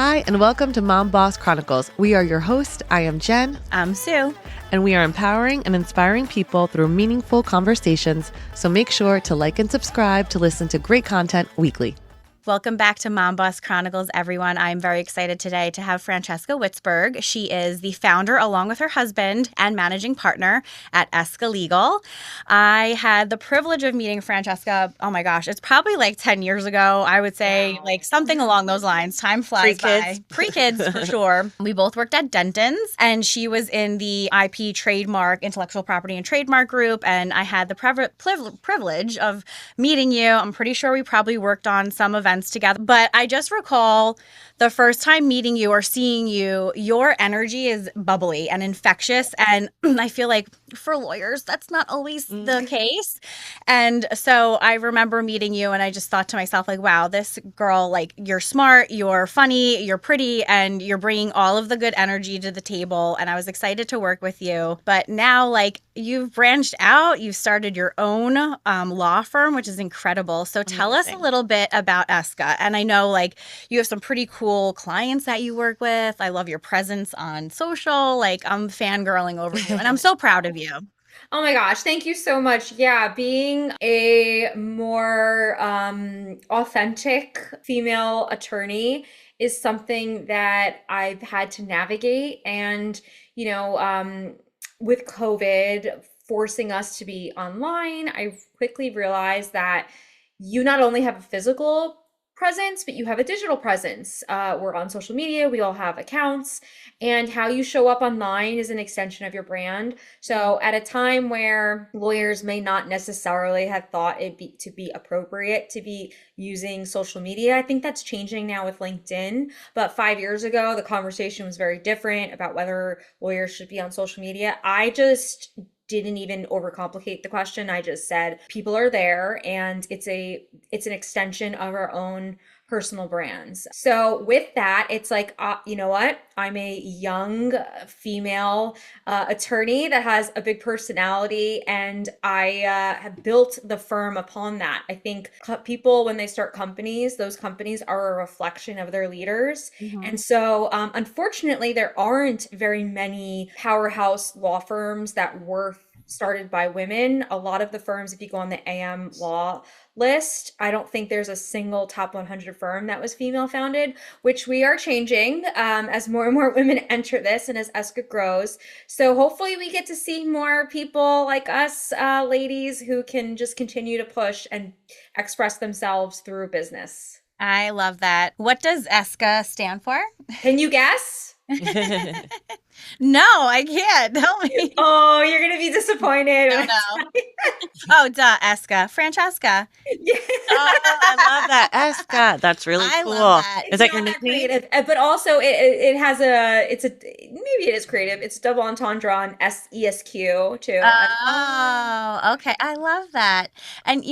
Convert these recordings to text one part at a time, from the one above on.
Hi, and welcome to Mom Boss Chronicles. We are your host. I am Jen. I'm Sue. And we are empowering and inspiring people through meaningful conversations. So make sure to like and subscribe to listen to great content weekly. Welcome back to Mom Boss Chronicles, everyone. I'm very excited today to have Francesca Witzburg. She is the founder, along with her husband and managing partner at Esca Legal. I had the privilege of meeting Francesca, oh my gosh, it's probably like 10 years ago. I would say like something along those lines. Time flies by. Pre-kids for sure. We both worked at Denton's, and she was in the IP trademark, intellectual property and trademark group, and I had the privilege of meeting you. I'm pretty sure we probably worked on some events together. But I just recall the first time meeting you or seeing you, your energy is bubbly and infectious. And I feel like for lawyers, that's not always the case. And so I remember meeting you and I just thought to myself, like, wow, this girl, like, you're smart, you're funny, you're pretty, and you're bringing all of the good energy to the table. And I was excited to work with you. But now, like, you've branched out, you've started your own law firm, which is incredible. So tell us a little bit about Esca. And I know, like, you have some pretty cool clients that you work with. I love your presence on social. Like, I'm fangirling over you, and I'm so proud of you. Oh my gosh, thank you so much. Yeah, being a more authentic female attorney is something that I've had to navigate. And, with COVID forcing us to be online, I quickly realized that you not only have a physical presence, but you have a digital presence. We're on social media, we all have accounts, and how you show up online is an extension of your brand. So at a time where lawyers may not necessarily have thought to be appropriate to be using social media, I think that's changing now with LinkedIn. But 5 years ago, the conversation was very different about whether lawyers should be on social media. I just didn't even overcomplicate the question. I just said people are there, and it's an extension of our own personal brands. So with that, it's like, you know what? I'm a young female attorney that has a big personality, and I have built the firm upon that. I think people, when they start companies, those companies are a reflection of their leaders. And so unfortunately, there aren't very many powerhouse law firms that were started by women. A lot of the firms, if you go on the AM law list, I don't think there's a single top 100 firm that was female founded, which we are changing as more and more women enter this and as Esca grows. So hopefully we get to see more people like us, ladies, who can just continue to push and express themselves through business. I love that. What does Esca stand for? Can you guess? No, I can't. Tell me. Oh, you're going to be disappointed. No. Oh, duh, Esca. Francesca. Yeah. Oh, I love that. Esca. That's really cool. Love that. Is that your nickname? Creative, but also it has maybe it is creative. It's double entendre on SESQ too. Oh, okay. I love that. And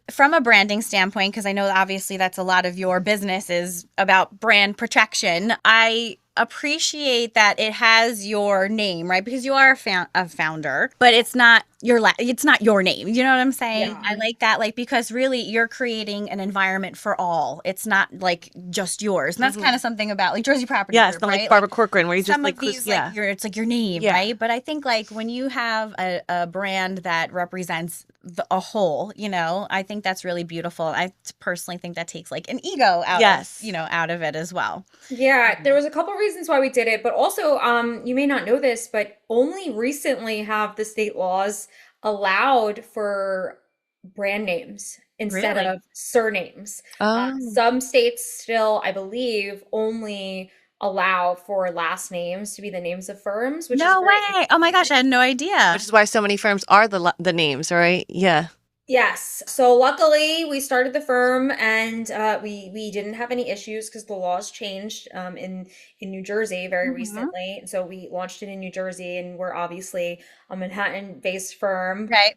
from a branding standpoint, because I know obviously that's a lot of your business is about brand protection, I appreciate that it has your name, right? Because you are a founder, but it's not it's not your name. You know what I'm saying? Yeah. I like that, like, because really you're creating an environment for all. It's not like just yours. And that's kind of something about like Jersey Property Group, it's not right? Like Barbara Corcoran, where you just some like of these, like, it's like your name, right? But I think like when you have a brand that represents a whole, I think that's really beautiful. I personally think that takes like an ego out out of it as well. Yeah, there was a couple reasons why we did it, but also you may not know this, but only recently have the state laws allowed for brand names instead of surnames. Some states still, I believe, only allow for last names to be the names of firms. Which no way! Oh my gosh, I had no idea. Which is why so many firms are the names, right? Yeah. Yes. So luckily we started the firm, and we didn't have any issues because the laws changed in New Jersey very recently. So we launched it in New Jersey, and we're obviously a Manhattan-based firm, right?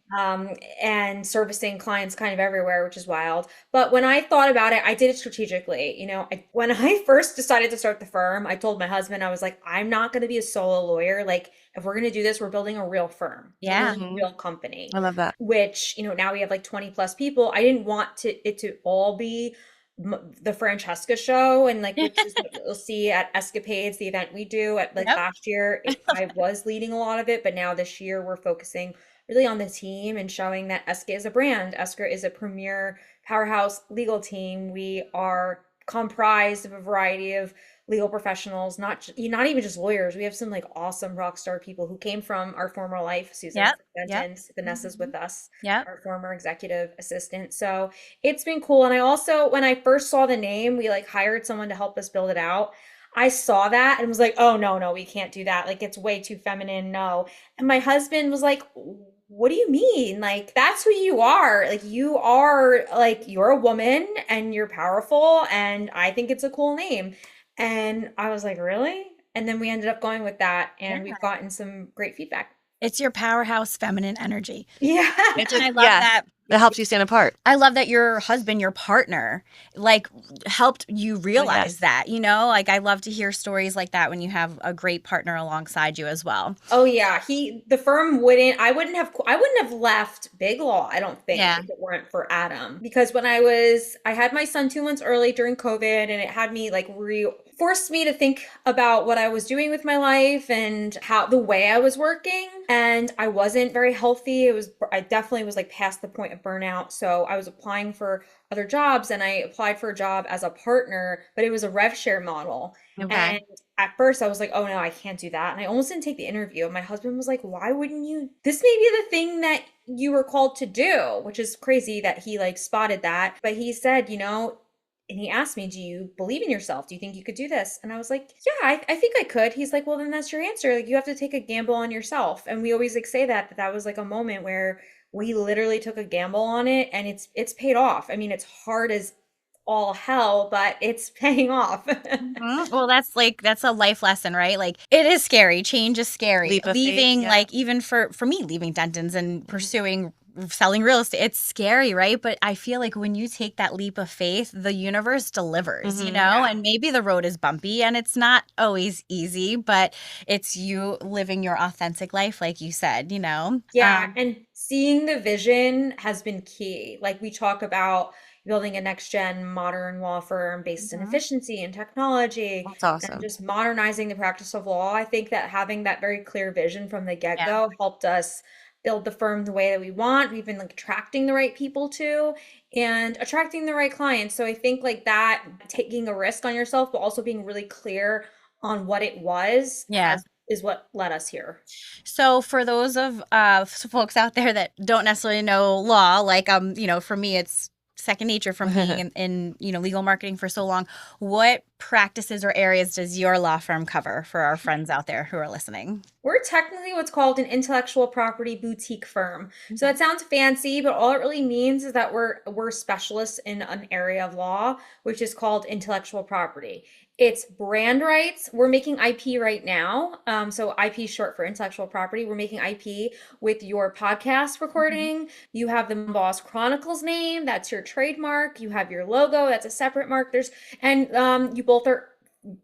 And servicing clients kind of everywhere, which is wild. But when I thought about it, I did it strategically. When I first decided to start the firm, I told my husband, I was like, I'm not going to be a solo lawyer. Like, if we're going to do this, we're building a real firm. Yeah. A real company. I love that. Which, now we have like 20 plus people. I didn't want it to all be the Francesca show, and like, which is what you'll see at Escapades, the event we do at like Yep. last year, I was leading a lot of it, but now this year we're focusing really on the team and showing that Esca is a brand. Esca is a premier powerhouse legal team. We are comprised of a variety of legal professionals, not even just lawyers. We have some like awesome rock star people who came from our former life. Susan Yep. Yep. Benton, Vanessa's with us, Yep. our former executive assistant. So it's been cool. And I also, when I first saw the name, we like hired someone to help us build it out. I saw that and was like, oh, no, no, we can't do that. Like, it's way too feminine. No. And my husband was like, what do you mean? Like, that's who you are. Like, you are like, you're a woman and you're powerful. And I think it's a cool name. And I was like, really? And then we ended up going with that. And Yeah. we've gotten some great feedback. It's your powerhouse feminine energy. Yeah. It And I just, love yeah, that. it helps you stand apart. I love that your husband, your partner, like helped you realize yes. that, you know, like I love to hear stories like that when you have a great partner alongside you as well. Oh yeah, the firm I wouldn't have left Big Law, I don't think, Yeah. if it weren't for Adam. Because I had my son 2 months early during COVID, and it had me like forced me to think about what I was doing with my life and how the way I was working. And I wasn't very healthy. I definitely was like past the point of burnout. So I was applying for other jobs, and I applied for a job as a partner, but it was a rev share model. Okay. And at first I was like, oh no, I can't do that. And I almost didn't take the interview. And my husband was like, why wouldn't you? This may be the thing that you were called to do, which is crazy that he like spotted that. But he said, and he asked me, do you believe in yourself? Do you think you could do this? And I was like, yeah, I think I could. He's like, well, then that's your answer. Like, you have to take a gamble on yourself. And we always like say that was like a moment where we literally took a gamble on it, and it's paid off. I mean, it's hard as all hell, but it's paying off. Well, that's a life lesson, right? Like it is scary. Change is scary. Leap of faith, Leaving, yeah. like even for me, leaving Denton's and pursuing selling real estate, it's scary, right? But I feel like when you take that leap of faith, the universe delivers, you know? Yeah. And maybe the road is bumpy and it's not always easy, but it's you living your authentic life, like you said, you know? Yeah, and seeing the vision has been key. Like, we talk about building a next gen modern law firm based in Mhm. efficiency and technology That's and awesome. just modernizing the practice of law. I think that having that very clear vision from the Yeah. get-go helped us build the firm the way that we want. We've been like attracting the right people too, and attracting the right clients. So I think like that, taking a risk on yourself, but also being really clear on what it was, Yeah. is what led us here. So for those of folks out there that don't necessarily know law, like for me it's second nature from being in legal marketing for so long. What practices or areas does your law firm cover for our friends out there who are listening? We're technically what's called an intellectual property boutique firm. So that sounds fancy, but all it really means is that we're specialists in an area of law, which is called intellectual property. It's brand rights. We're making IP right now. So IP is short for intellectual property. We're making IP with your podcast recording. You have the Mom Boss Chronicles name. That's your trademark. You have your logo. That's a separate mark. You both are,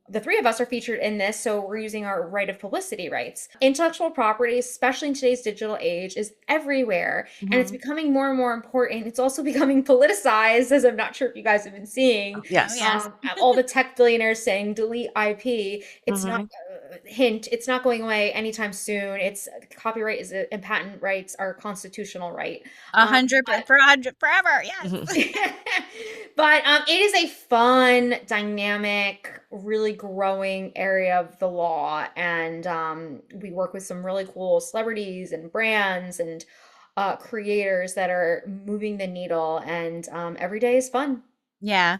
the three of us are featured in this, so we're using our right of publicity rights. Intellectual property, especially in today's digital age, is everywhere, and it's becoming more and more important. It's also becoming politicized, as I'm not sure if you guys have been seeing. Yes. Oh, yes. All the tech billionaires saying delete IP. It's not it's not going away anytime soon. It's copyright and patent rights are constitutional right. 100 forever. Yes. But it is a fun, dynamic, really growing area of the law. And we work with some really cool celebrities and brands and creators that are moving the needle. And every day is fun. Yeah.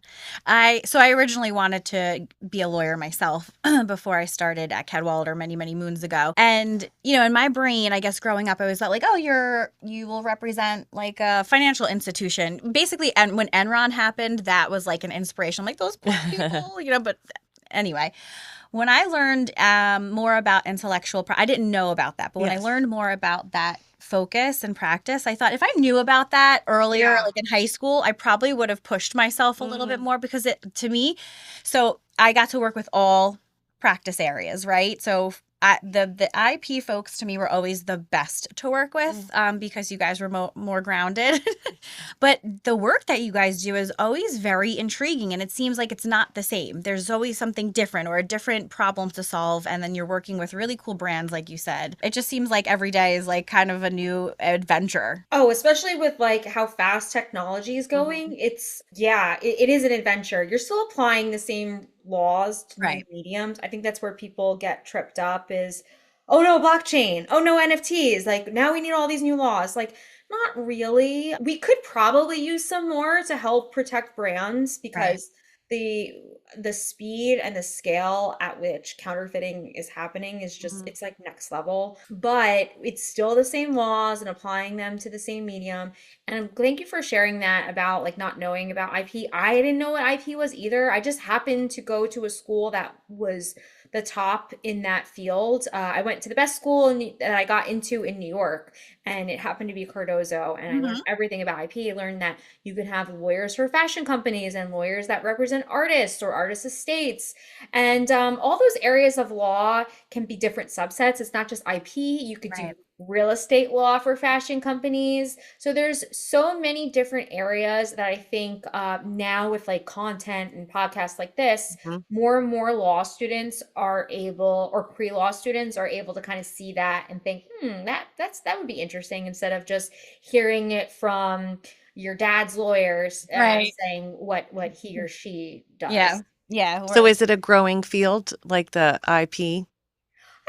I originally wanted to be a lawyer myself before I started at Cadwalader many, many moons ago. And, in my brain, I guess growing up, I always thought like, oh, you will represent like a financial institution. Basically, and when Enron happened, that was like an inspiration. I'm like, those poor people, but anyway. When I learned more about I didn't know about that, but when I Yes. learned more about that focus and practice, I thought if I knew about that earlier, Yeah. like in high school, I probably would have pushed myself a little bit more so I got to work with all practice areas, right? So The IP folks to me were always the best to work with, because you guys were more grounded. But the work that you guys do is always very intriguing, and it seems like it's not the same. There's always something different or a different problem to solve, and then you're working with really cool brands, like you said. It just seems like every day is like kind of a new adventure. Oh, especially with like how fast technology is going. It is an adventure. You're still applying the same laws to new Right. mediums. I think that's where people get tripped up is, oh no, blockchain. Oh no, NFTs. Like now we need all these new laws. Like not really. We could probably use some more to help protect brands Right. because the the speed and the scale at which counterfeiting is happening is just it's like next level, but it's still the same laws and applying them to the same medium. And thank you for sharing that about like not knowing about IP. I didn't know what IP was either. I just happened to go to a school that was the top in that field. I went to the best school that I got into in New York, and it happened to be Cardozo. And I learned Hmm. everything about IP. I learned that you can have lawyers for fashion companies and lawyers that represent artists or artists' estates. And all those areas of law can be different subsets. It's not just IP. You could do Right. real estate law for fashion companies. So there's so many different areas that I think now with like content and podcasts like this, Mhm. more and more law students are able, or pre-law students are able to kind of see that and think, that would be interesting instead of just hearing it from your dad's lawyers Right. saying what he or she Yeah. does. Yeah. So is it a growing field like the IP?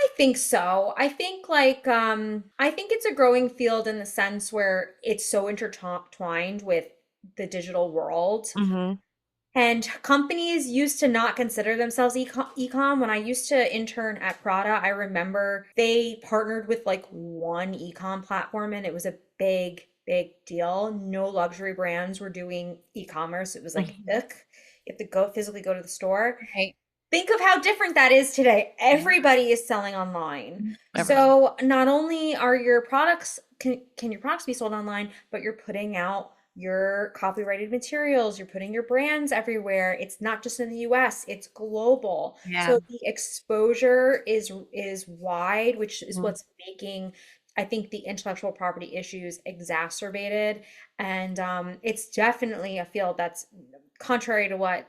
I think so. I think it's a growing field in the sense where it's so intertwined with the digital world. Hmm. And companies used to not consider themselves e-com. When I used to intern at Prada, I remember they partnered with like one e-com platform and it was a big, big deal. No luxury brands were doing e-commerce. It was like, Mhm. ugh, you have to go physically go to the store. Right. Think of how different that is today. Everybody is selling online. Everyone. So not only are your products can your products be sold online, but you're putting out your copyrighted materials, you're putting your brands everywhere. It's not just in the US, it's global. Yeah. So the exposure is wide, which is Mhm. what's making I think the intellectual property issues exacerbated. And it's definitely a field that's contrary to what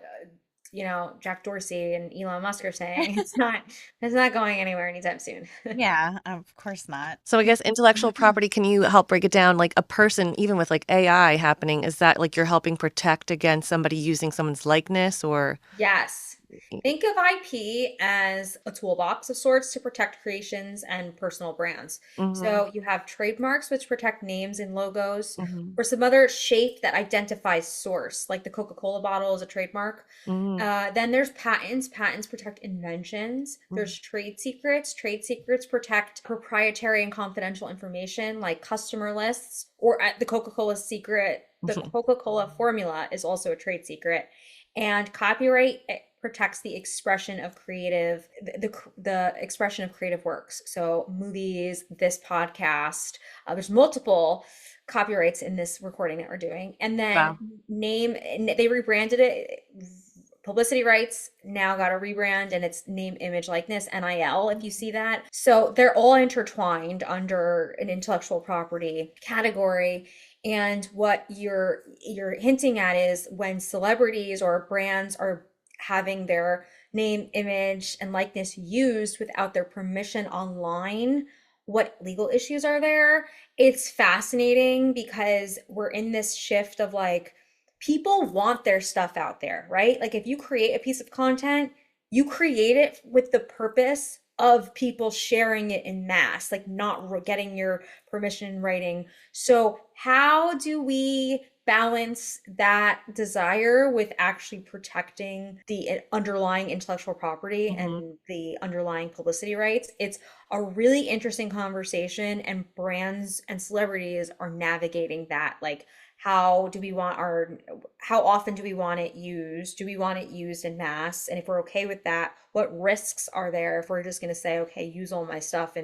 Jack Dorsey and Elon Musk are saying. It's not going anywhere anytime soon. Yeah. Of course not. So I guess intellectual property, can you help break it down? Like a person, even with like AI happening, is that like you're helping protect against somebody using someone's likeness or? Yes. Think of IP as a toolbox of sorts to protect creations and personal brands. Hmm. So you have trademarks, which protect names and logos, Hmm. or some other shape that identifies source, like the Coca-Cola bottle is a trademark. Hmm. Then there's patents. Patents protect inventions. There's trade secrets. Trade secrets protect proprietary and confidential information like customer lists or at the Coca-Cola secret. The Hmm. Coca-Cola formula is also a trade secret. And copyright protects the expression of the expression of creative works. So movies, this podcast, there's multiple copyrights in this recording that we're doing. And then Wow. they rebranded it. Publicity rights now got a rebrand and it's name, image, likeness, NIL, if you see that. So they're all intertwined under an intellectual property category. And what you're hinting at is when celebrities or brands are having their name, image, and likeness used without their permission online, what legal issues are there? It's fascinating because we're in this shift of like people want their stuff out there, right? Like if you create a piece of content, you create it with the purpose of people sharing it in mass, like not getting your permission in writing. So, how do we balance that desire with actually protecting the underlying intellectual property Hmm. and the underlying publicity rights? It's a really interesting conversation, and brands and celebrities are navigating that. Like, how often do we want it used? Do we want it used in mass? And if we're okay with that, what risks are there if we're just going to say, okay, use all my stuff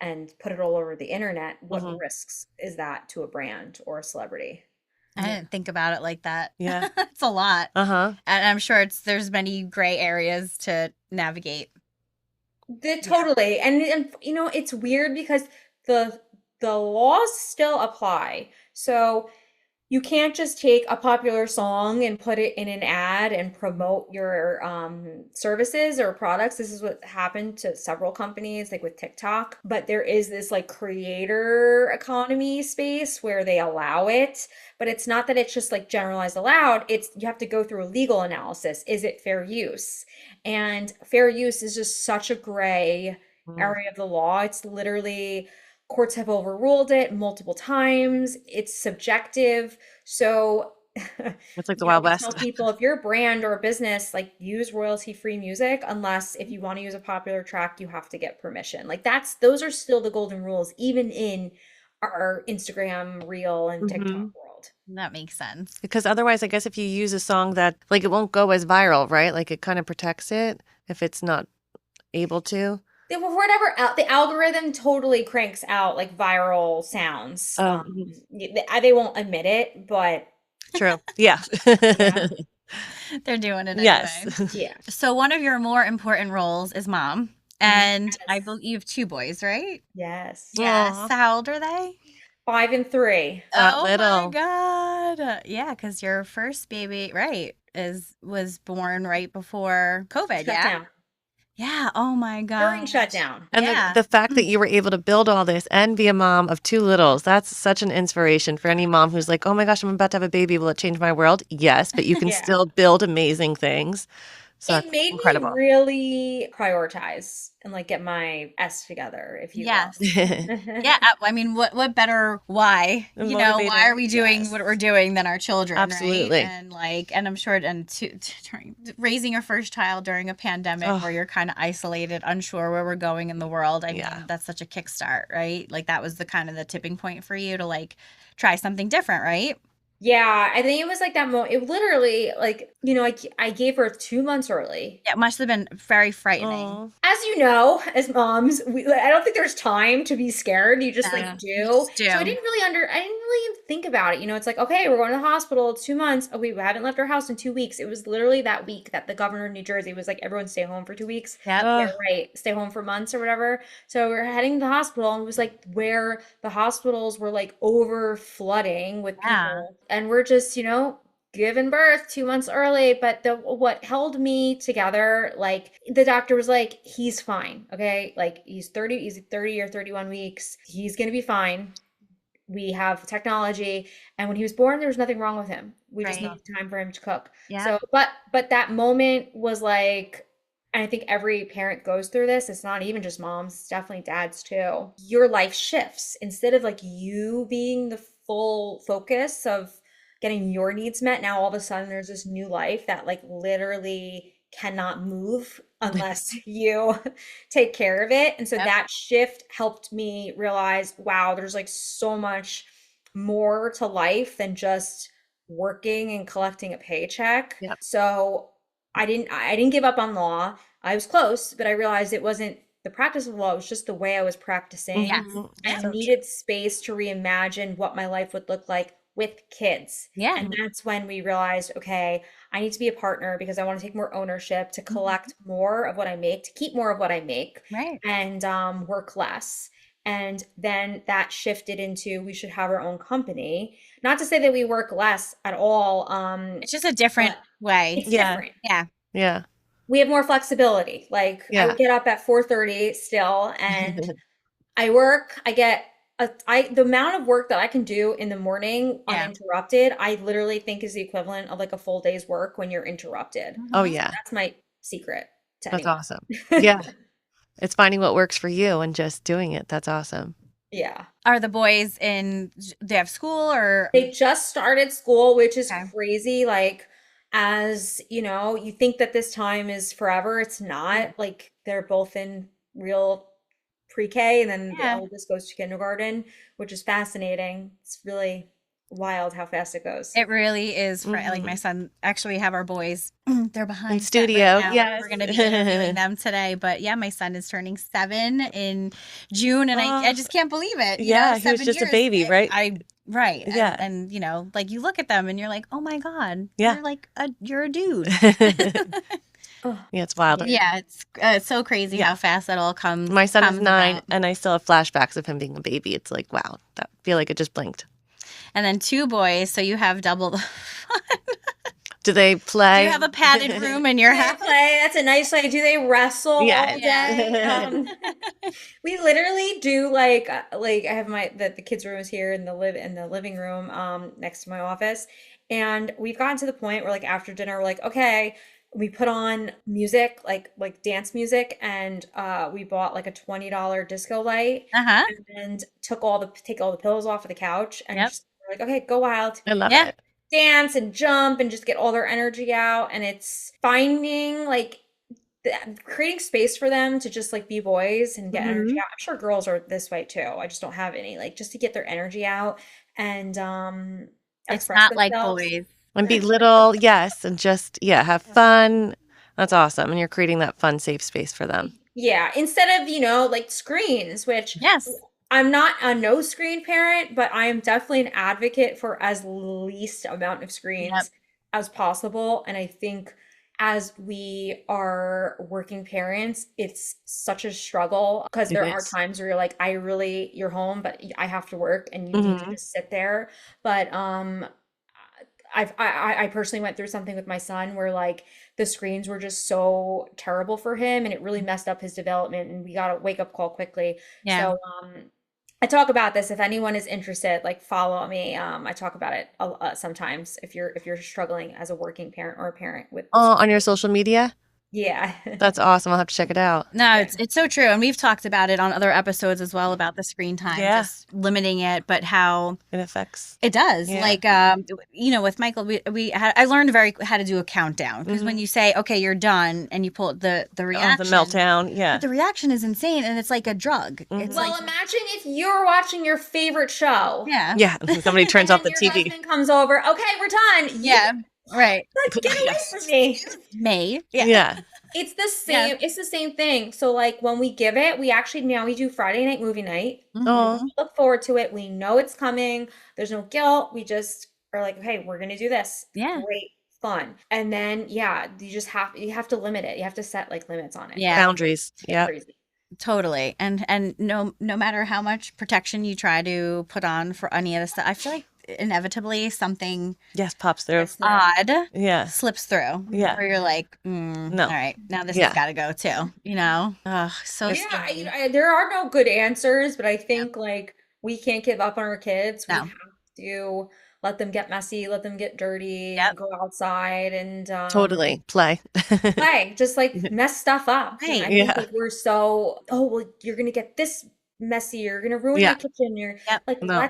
and put it all over the internet? What Hmm. risks is that to a brand or a celebrity? I Yeah. didn't think about it like that. Yeah. It's a lot. Uh-huh. And I'm sure there's many gray areas to navigate. Totally. And it's weird because the the laws still apply. So you can't just take a popular song and put it in an ad and promote your services or products. This is what happened to several companies, like with TikTok. But there is this like creator economy space where they allow it. But it's not that it's just like generalized allowed. It's you have to go through a legal analysis. Is it fair use? And fair use is just such a gray Mm. area of the law. It's literally courts have overruled it multiple times. It's subjective. So, It's like the Wild we tell West. people if you're a brand or a business, like use royalty-free music, unless if you want to use a popular track, you have to get permission. Like those are still the golden rules, even in our Instagram reel and TikTok Hmm. world. That makes sense. Because otherwise, I guess if you use a song that, like, it won't go as viral, right? Like, it kind of protects it if it's not able to. Whatever, the algorithm totally cranks out like viral sounds. Oh, mhm. They won't admit it, but True. Yeah. yeah, They're doing it Yes. anyway. yeah, So one of your more important roles is mom. And I believe you have two boys, right? yes. Yes. Aw, How old are they? 5 and 3. that Oh my little. God. Yeah, because your first baby, right, was born right before COVID. Shut Yeah. down. Yeah. Oh my During gosh. shutdown. And Yeah. the fact that you were able to build all this and be a mom of two littles, that's such an inspiration for any mom who's like, oh my gosh, I'm about to have a baby. Will it change my world? Yes, but you can Yeah. still build amazing things. So It that's made me incredible. really prioritize and like get my S together, if you will. Yes. Yeah, I mean, what better why? You know, why Motivator. are we doing Yes. what we're doing than our children, right? Absolutely. And like, and I'm sure, and raising your first child during a pandemic Oh, where you're kind of isolated, unsure where we're going in the world. I yeah. mean, that's such a kickstart, right? Like that was the kind of the tipping point for you to like try something different, right? Yeah, I think it was like that moment. It literally, like, I gave birth 2 months early. Yeah, it must have been very frightening. Oh, As you know, as moms, I don't think there's time to be scared. You just like Yeah, yeah. you do. just So I do. I didn't really even think about it. It's like, okay, we're going to the hospital. It's 2 months. Oh, we haven't left our house in 2 weeks. It was literally that week that the governor of New Jersey was like, everyone stay home for 2 weeks. Yep. Yeah, Oh, right. Stay home for months or whatever. So we're heading to the hospital, and it was like where the hospitals were like over flooding with Yeah. people. And we're just, given birth 2 months early. But what held me together, like the doctor was like, he's fine. Okay. Like he's 30 or 31 weeks. He's gonna be fine. We have technology. And when he was born, there was nothing wrong with him. We just Right. needed time for him to cook. Yeah. So, but that moment was like, and I think every parent goes through this. It's not even just moms, it's definitely dads too. Your life shifts. Instead of like you being the full focus of getting your needs met, now all of a sudden there's this new life that like literally cannot move unless you take care of it. And so Yep. that shift helped me realize, wow, there's like so much more to life than just working and collecting a paycheck. yep. So I didn't give up on law. I was close, but I realized it wasn't the practice of law, it was just the way I was practicing. Yes. Mhm. I Yep. So true. needed space to reimagine what my life would look like with kids. Yeah. And that's when we realized, okay, I need to be a partner because I want to take more ownership, to Mhm. collect more of what I make, to keep more of what I make, Right. and work less. And then that shifted into we should have our own company. Not to say that we work less at all, It's just a different but way. it's Yeah. different. Yeah. Yeah. We have more flexibility. Like I Yeah. would get up at 4:30 still, and I work, I get the amount of work that I can do in the morning Yeah. uninterrupted, I literally think is the equivalent of like a full day's work when you're interrupted. Oh, Mhm. yeah. That's my secret to That's anyone. awesome. Yeah. It's finding what works for you and just doing it. That's awesome. Yeah. Are the boys they have school or? They just started school, which is Okay. crazy. Like, as you think that this time is forever. It's Mm. not. Like, they're both in real pre-K, and then the Yeah. eldest goes to kindergarten, which is fascinating. It's really wild how fast it goes. It really is like my Mhm. son. Actually, we have our boys. They're In behind set right studio. now. Yes. We're going to be interviewing them today. But yeah, my son is turning 7 in June, and I Oh, just can't believe it. yeah. He was 7 just a years. baby, right? Right. Yeah. And like you look at them and you're like, oh my God, Yeah. you're a dude. Oh, Yeah, it's wild. Yeah, it's so crazy Yeah. how fast that all comes My son is comes 9, about. and I still have flashbacks of him being a baby. It's like, wow, that feel like it just blinked. And then 2 boys, so you have double the Do they Do you play? have a padded room in your do they house? play? That's a nice way. Do they wrestle all day? Yeah. We literally do like I have the kids' room is here in the living room next to my office, and we've gotten to the point where like after dinner we're like, okay, we put on music like dance music, and we bought like a $20 disco light, Uh-huh. and take all the pillows off of the couch, and Yep. just like, okay, go wild, I love Yeah. it. dance and jump and just get all their energy out. And it's finding like creating space for them to just like be boys and get energy Mhm. out. I'm sure girls are this way too. I just don't have any, like, just to get their energy out and It's express not like themselves. boys. And be little, yes, and just, yeah, have fun. That's awesome. And you're creating that fun, safe space for them. Yeah, instead of, like screens, which Yes. I'm not a no screen parent, but I am definitely an advocate for as least amount of Yep. screens as possible. And I think as we are working parents, it's such a struggle because It there are is. times where you're like, you're home, but I have to work and you need to Mhm. just sit there. But I personally went through something with my son where like the screens were just so terrible for him and it really messed up his development, and we got a wake up call quickly. Yeah. So I talk about this if anyone is interested, like follow me. I talk about it sometimes if you're struggling as a working parent or a parent with Oh, on your social media? yeah. That's awesome. I'll have to check it out. No, Yeah. it's so true. And we've talked about it on other episodes as well about the screen time, Yeah. just limiting it, but how It affects. it does. Yeah. Like with Michael, I learned how to do a countdown because when Mhm. you say, okay, you're done, and you pull the Oh, reaction, the meltdown. Yeah. but the reaction is insane and it's like a drug. It's Mhm. Well, like, imagine if you're watching your favorite show yeah. Yeah. Somebody turns and off then the your TV. husband comes over. Okay, we're done. You Yeah. Right. like get away Yes. from me. May. Yeah. Yeah. It's the Yeah. same. It's the same thing. So like when we give it, we actually now we do Friday night movie night. Oh, Mhm. Look forward to it. We know it's coming. There's no guilt. We just are like, okay, we're gonna do this. Yeah. Great fun. And then yeah, you have to limit it. You have to set like limits on it. Yeah. boundaries. Get Yeah. crazy. Totally. And no matter how much protection you try to put on for any of this stuff, I feel like inevitably something Yes, pops through. Yes, no. odd Yeah. slips through. Yeah. Where you're like, No. all right, now this Yeah. has got to go too. Ugh, so Yeah, scary. there are no good answers, but I think like we can't give up on our kids. We No. have to let them get messy, let them get dirty, Yep. go outside and Totally. Play. play, just like mess stuff up. And Right. I think Yeah. like we're so, oh, well, you're gonna get this messy, you're gonna ruin my Yeah. kitchen. You're Yep. like, No.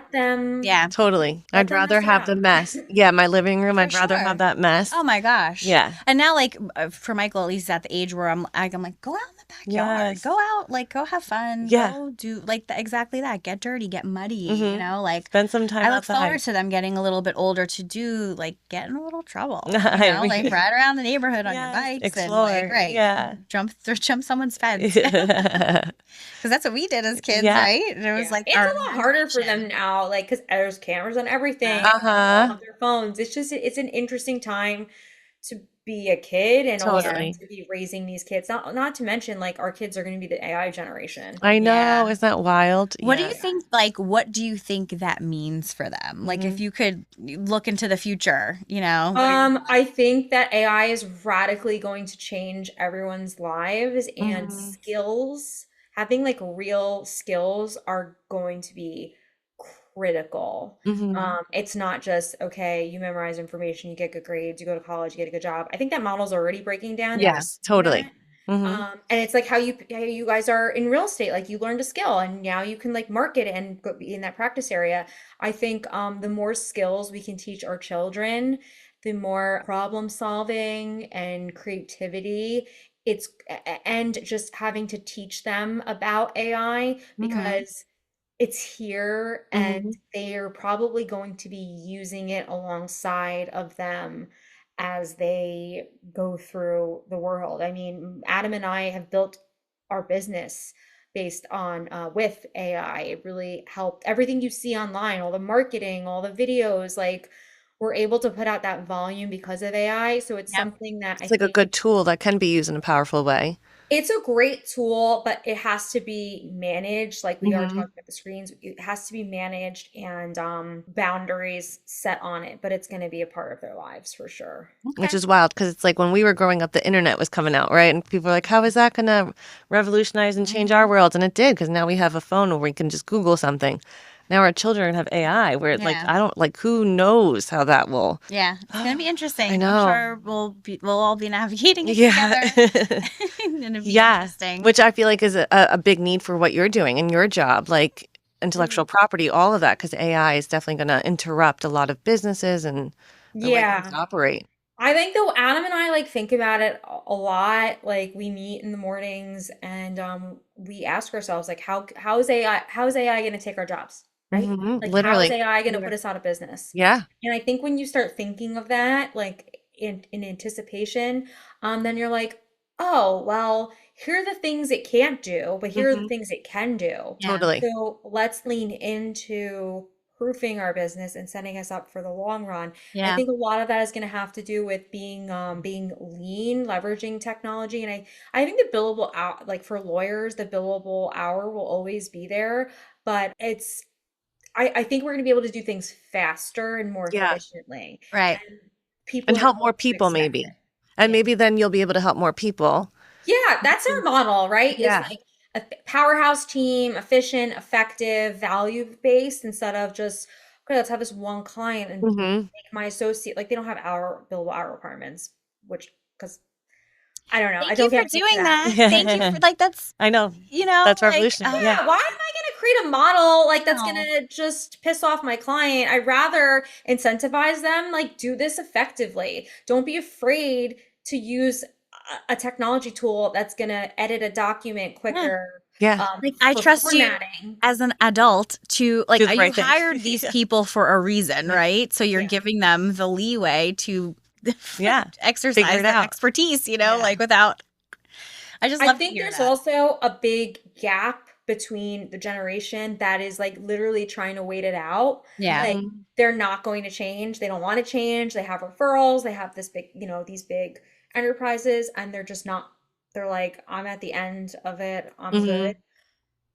Yeah. Totally. let I'd them rather mess have the around. mess. Yeah, my living room, For I'd rather sure. have that mess. Oh my gosh. Yeah. And now, like for Michael, at least at the age where I'm like, go out in the backyard, Yes. go out, like go have fun, Yeah. go do like exactly that, get dirty, get muddy, Mhm. like. Spend some time I look outside. forward to them getting a little bit older to do like get in a little trouble, I like mean- ride around the neighborhood on your Yes, bikes explore, and like right, yeah. jump someone's fence because that's what we did as kids, Yeah. right? And it was Yeah. like It's our a lot harder for imagination. them now, like because there's cameras on everything, Uh-huh. on their phones. It's an interesting time to be a kid and also Totally. to be raising these kids. Not to mention like our kids are going to be the AI generation. I know. Yeah. Isn't that wild? What do Yeah. you think? Like, what do you think that means for them? Like, if Mhm. you could look into the future, what are your I think that AI is radically going to change everyone's lives, and Mhm. skills, having like real skills are going to be critical. Mhm. It's not just, okay, you memorize information, you get good grades, you go to college, you get a good job. I think that model's already breaking down. And we're Yeah, seeing totally. that. Mhm. And it's like how you guys are in real estate, like you learned a skill and now you can like market and go be in that practice area. I think the more skills we can teach our children, the more problem solving and creativity and just having to teach them about AI Mhm. because it's here and Mhm. they're probably going to be using it alongside of them as they go through the world. I mean, Adam and I have built our business based on with AI. It really helped everything you see online, all the marketing, all the videos, like we're able to put out that volume because of AI. So it's Yep. something that I It's like a think good tool that can be used in a powerful way. it's a great tool, but it has to be managed. Like we are Hmm. talking about the screens, it has to be managed and boundaries set on it, but it's going to be a part of their lives for sure. Which Okay. is wild because it's like when we were growing up, the internet was coming out, right? And people were like, how is that going to revolutionize and change our Mhm. world? And it did because now we have a phone where we can just Google something. Now our children have AI where like, Yeah. I don't like, who knows how that will. Yeah. It's gonna be I interesting. I'm know. sure we'll all be navigating it Yeah. together. And it'll be Yeah. interesting. Which I feel like is a big need for what you're doing in your job, like intellectual Mhm. property, all of that, because AI is definitely going to interrupt a lot of businesses and the way things Yeah. operate. I think though Adam and I like think about it a lot. Like we meet in the mornings and we ask ourselves like how is AI going to take our jobs, right? Like how is Literally. AI going to put us out of business? Yeah. And I think when you start thinking of that like in anticipation, then you're like, "Oh, well, here are the things it can't do, but here are the Hmm. things it can do." Yeah. Totally. So let's lean into proofing our business and setting us up for the long run. And I Yeah. think a lot of that is going to have to do with being lean, leveraging technology. And I think the billable hour, like for lawyers, the billable hour will always be there, but I think we're going to be able to do things faster and more Yeah. efficiently. Right. And people And are help going more to people, expect maybe. it. And Yeah. maybe then you'll be able to help more people. Yeah, that's our model, right? Is Yeah. like a powerhouse team, efficient, effective, value based instead of just, okay, let's have this one client and Hmm. make my associate like they don't have hour billable hour requirements, which because I don't know, I Thank you don't for get paid for doing that. that. Thank you for like that's I know. That's like revolutionary. Yeah. Yeah, why am I gonna create a model like that's no. gonna just piss off my client? I'd rather incentivize them, like do this effectively. Don't be afraid to use a technology tool that's gonna edit a document Yeah. quicker, Yeah. Like I for trust you formatting. as an adult to like Do the you right thing. hired these Yeah. people for a reason, Yeah. right? So you're Yeah. giving them the leeway to Yeah. Figure exercise it their out. expertise, Yeah. like without I just I love to think hear there's that. also a big gap between the generation that is like literally trying to wait it out. Yeah. Like Hmm. they're not going to change. They don't want to change. They have referrals. They have this big, these big enterprises, and they're just not, they're like, I'm at the end of it. I'm Hmm. good.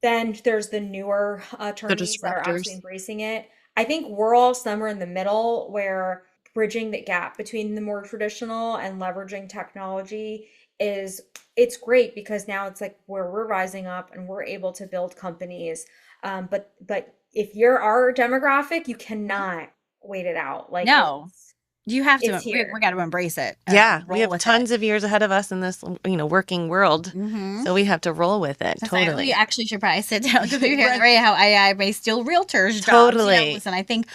Then there's the newer The attorneys that are actually disruptors. embracing it. I think we're all somewhere in the middle where bridging the gap between the more traditional and leveraging technology is it's great because now it's like where we're rising up and we're able to build companies. But if you're our demographic, you Mhm. cannot wait it out. Like No. You have it's to we here. got to embrace it Yeah. and We roll have with it. tons of years ahead of us in this, working world. Mhm. So we have to roll with it. We Totally. actually should probably sit down because we hear Right. right how AI may steal realtors' jobs. Totally. Listen, I think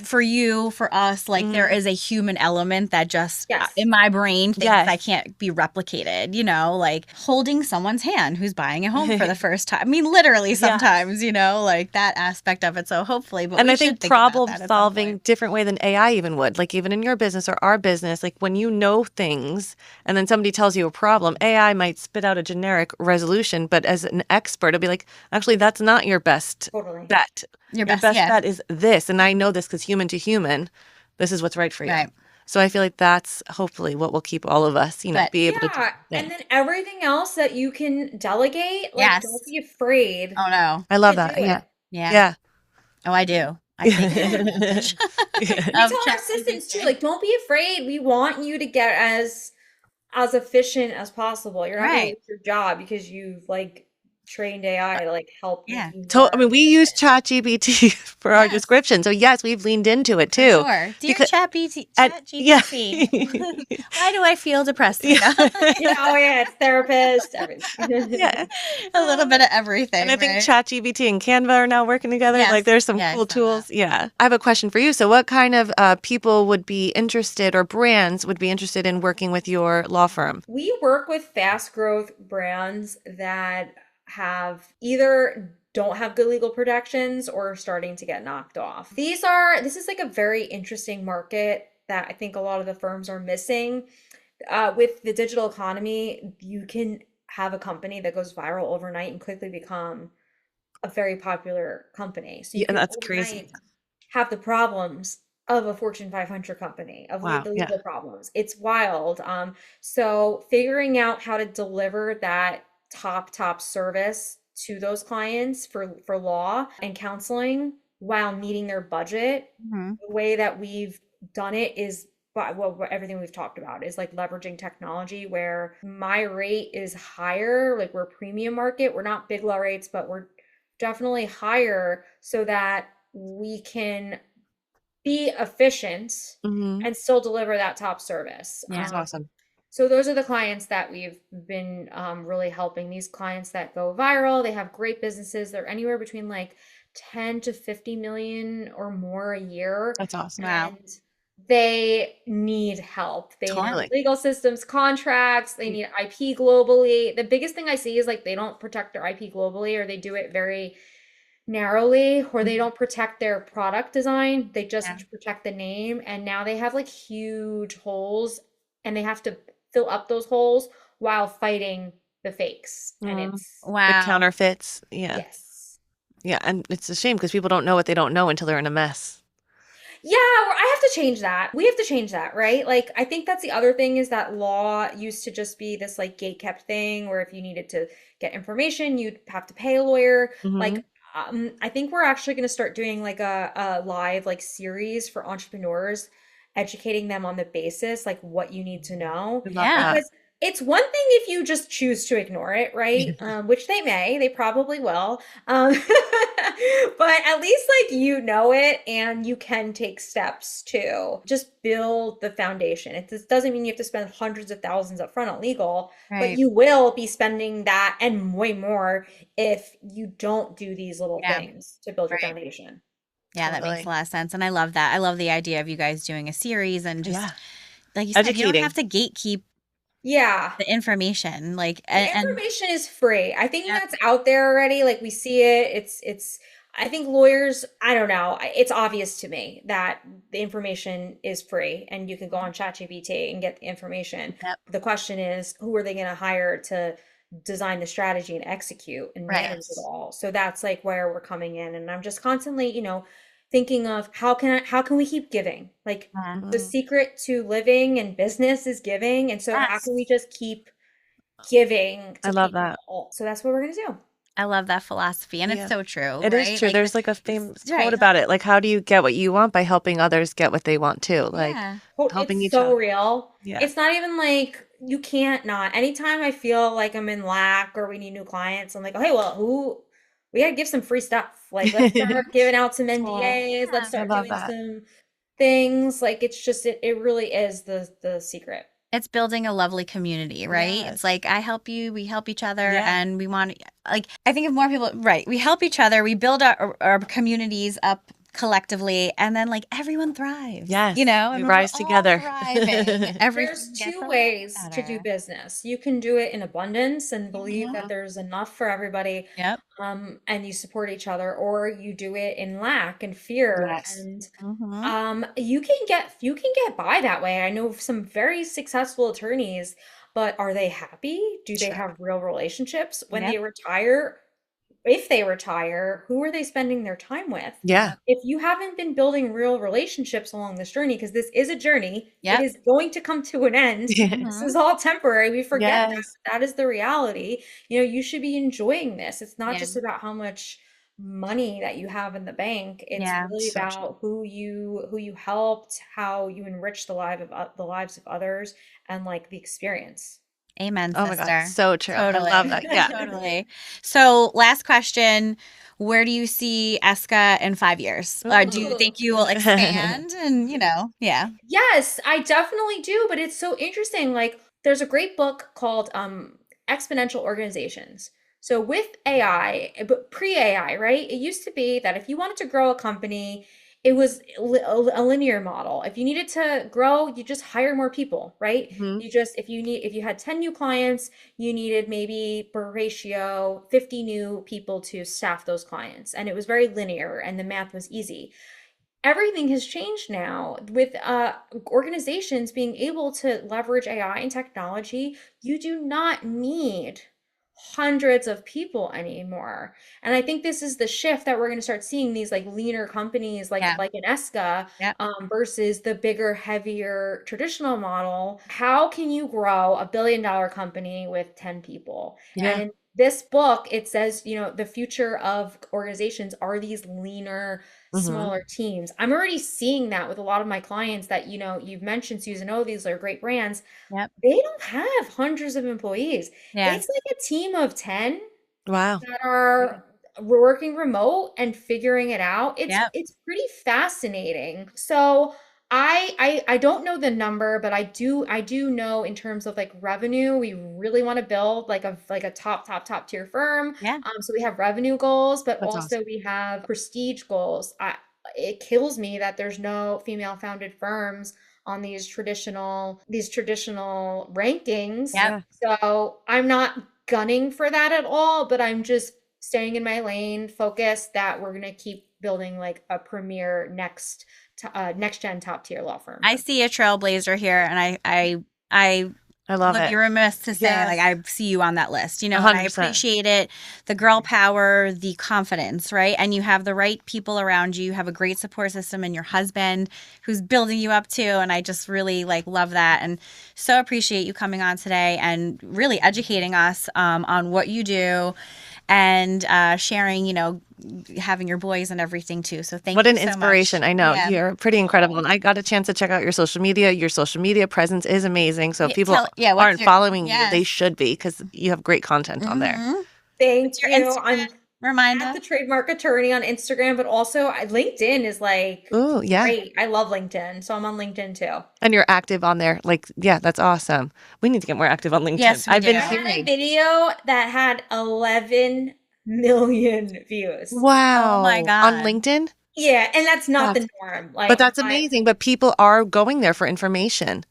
for you, for us, like there Hmm. is a human element that just Yes. in my brain thinks I Yes. can't be replicated, like holding someone's hand who's buying a home for the first time. I mean, literally Yes. sometimes, like that aspect of it. So hopefully, but And we I should think think about problem that at some solving point. different way than AI even would. Like even in your business or our business, like when you know things and then somebody tells you a problem, AI might spit out a generic resolution, but as an expert, it'll be like, actually, that's not your best Totally. bet. Your Your best, best yeah. bet is this. And I know this because human to human, this is what's right for you. Right. So I feel like that's hopefully what will keep all of us, But be able to do Yeah. the And thing. then everything else that you can delegate, like don't yes. be afraid Oh no. I love to do that. Yeah. it. Yeah. Yeah. Oh, I do. I take full advantage We of tell our assistants too, ChatGPT. like, don't be afraid. We want you to get as efficient as possible. You're not gonna Right. lose your job because you've like trained AI to like help make Yeah. you I more mean, we use efficient. ChatGPT for our Yes. description. So yes, we've leaned into it For too. sure. Dear Because ChatGPT, and yeah. ChatGPT, why do I feel depressed right Yeah. now? Yeah, oh yeah, it's therapist, everything. Yeah. A little bit of And I everything, think right? ChatGPT and Canva are now working together. Like Yes. there's some Yeah, I cool saw that. tools. Yeah. I have a question for you. So what kind of people would be interested or brands would be interested in working with your law firm? We work with fast growth brands that have either don't have good legal protections or are starting to get knocked off. This is like a very interesting market that I think a lot of the firms are missing. With the digital economy, you can have a company that goes viral overnight and quickly become a very popular company. So you Yeah, can that's crazy. overnight have the problems of a Fortune 500 company of Wow. the Yeah. legal problems. It's wild. So figuring out how to deliver that top service to those clients for law and counseling while meeting their budget, Mhm. the way that we've done it is by well, everything we've talked about is like leveraging technology where my rate is higher, like we're a premium market. We're not big law rates, but we're definitely higher so that we can be efficient Hmm. and still deliver that top service. Yeah. That's awesome. So those are the clients that we've been really helping. These clients that go viral, they have great businesses. They're anywhere between like 10 to 50 million or more a year, That's awesome. Wow. and they need help. They need Totally. legal systems, contracts, they need IP globally. The biggest thing I see is like they don't protect their IP globally, or they do it very narrowly, or they don't protect their product design. They Yeah. just protect the name. And now they have like huge holes and they have to fill up those holes while fighting the fakes. And Mm. it's, The Wow. counterfeits. Yeah. yes. Yeah. And it's a shame because people don't know what they don't know until they're in a mess. Yeah, I have to change that. We have to change that, right? Like, I think that's the other thing is that law used to just be this like gate kept thing where if you needed to get information, you'd have to pay a lawyer. Hmm. Like, I think we're actually going to start doing like a live like series for entrepreneurs, educating them on the basis, like what you need to know. We love Yeah. that. Because it's one thing if you just choose to ignore it, right? Which they probably will. Um, but at least like you know it and you can take steps to just build the foundation. It just doesn't mean you have to spend hundreds of thousands up front on legal, but Right. you will be spending that and way more if you don't do these little Yeah. things to build your Right. foundation. Yeah, that makes a Totally. lot of sense. And I love that. I love the idea of you guys doing a series and just Yeah. like you said, you don't have Educating. to gatekeep Yeah. the information. Like The and information is free. I think yeah, that's out there already. Like we see it. I think lawyers, I don't know. It's obvious to me that the information is free and you can go on ChatGPT and get the information. yep. The question is, who are they going to hire to design the strategy and execute and Right. manage it all? So that's like where we're coming in. And I'm just constantly, thinking of how can we keep giving? Like the Mhm. secret to living and business is giving. And so how can we Yes. just keep giving I to love that. people? So that's what we're gonna do. I love that philosophy. And it's Yeah. so true, It is right? true. Like There's like a it's famous quote right. about it. Like, how do you get what you want? By helping others get what they want too. Like Yeah. Oh, helping it's each so other. real. Yeah. It's not even like you can't not. Anytime I feel like I'm in lack or we need new clients, I'm like, okay, well, who we gotta give some free stuff. Like, let's start giving out some Aw, NDAs. Let's Yeah. I start love doing that. some things. Like, it's just it really is the secret. It's building a lovely community, right? It's Yes. like I help you, we help each other, Yeah. and we want like I think if more people, right? We help each other, we build our communities up collectively, and then like everyone thrives, Yes. We and we're rise all together. thriving. There's Everything gets two a little bit ways to do better. business. You can do it in abundance and believe that Mhm. there's enough for everybody, Yep. and you support each other, or you do it in lack and fear. Yes. And Mm-hmm. you can get by that way. I know some very successful attorneys, but are they happy? Do they Sure. have real relationships? When Yep. they retire, if they retire, who are they spending their time with? Yeah. Yep. If you haven't been building real relationships along this journey, because this is a journey, it Yep. is going to come to an end. This Mm-hmm. is all temporary. We forget that Yes. that is the reality. You should be enjoying this. It's not Yeah. just about how much money that you have in the bank. It's Yeah. really So true. about who you helped, how you enrich the lives of others, and like the experience. Amen, Oh my God. sister. So true. I love Totally. that. Yeah. Totally. So, last question. Where do you see Eska in 5 years? Do you Ooh. think you will expand? And, yeah. Yes, I definitely do, but it's so interesting. Like, there's a great book called Exponential Organizations. So with AI, but pre-AI, right? It used to be that if you wanted to grow a company, it was a linear model. If you needed to grow, you just hire more people, right? Mhm. If you had 10 new clients, you needed maybe per ratio 50 new people to staff those clients. And it was very linear and the math was easy. Everything has changed now with organizations being able to leverage AI and technology. You do not need hundreds of people anymore. And I think this is the shift that we're going to start seeing, these like leaner companies Yeah. like an Esca, Yep. versus the bigger, heavier traditional model. How can you grow $1 billion company with 10 people? Yeah. And in this book, it says, the future of organizations are these leaner, Hmm. smaller teams. I'm already seeing that with a lot of my clients that, you've mentioned, Susan, oh, these are great brands. Yep. They don't have hundreds of employees. Yeah. It's like a team of 10 Wow. that are working remote and figuring it out. It's Yep. it's pretty fascinating. So I don't know the number, but I do know in terms of like revenue, we really want to build like a top tier firm. Yeah. So we have revenue goals, but That's also awesome. we have prestige goals. It kills me that there's no female founded firms on these traditional rankings. Yep. Yeah. So I'm not gunning for that at all, but I'm just staying in my lane, focused that we're gonna keep building like a premier next gen top tier law firm. I see a trailblazer here, and I I love would be it. remiss to say like Yes. I see you on that list, and I 100%. appreciate it. The girl power, the confidence, right? And you have the right people around you. You have a great support system, and your husband who's building you up too. And I just really like love that, and so appreciate you coming on today and really educating us on what you do, and sharing, having your boys and everything too. So thank What you an so much. inspiration. I know. Yeah. You're pretty incredible. And I got a chance to check out your social media. Your social media presence is amazing. So if people What's aren't your, following you, they yes. should be because you have great content on there. Mm-hmm. What's Thank your you. Instagram? I'm Remind at us. the trademark attorney on Instagram, but also LinkedIn is like Ooh, yeah. great. I love LinkedIn, so I'm on LinkedIn too. And you're active on there. Like, yeah, that's awesome. We need to get more active on LinkedIn. Yes, we I've do. been I had a hearing. video that had 11 million views. Oh my Wow. On God. LinkedIn? Yeah, and that's not That's, the norm. but Like that's amazing. But people are going there for information.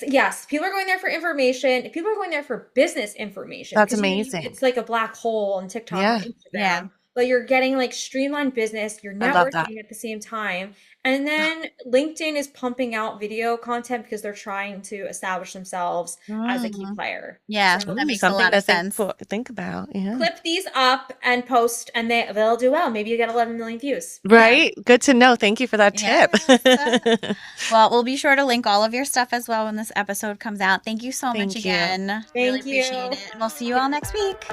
yes, people are going there for information. People are going there for business information That's because amazing. it's like a black hole on TikTok and Yeah. Yeah. Instagram. But you're getting like streamlined business, you're I love that. networking at the same time. And then LinkedIn is pumping out video content because they're trying to establish themselves as a key Mm. player. Yeah, So that Ooh, makes a something lot to of sense. think about. Yeah. clip these up and post and they'll do well. Maybe you get 11 million views. Yeah. Right? Good to know. Thank you for that tip. Yes. Well, we'll be sure to link all of your stuff as well when this episode comes out. Thank you so much Thank you. again. Really Thank appreciate you. it. And we'll see you all next week.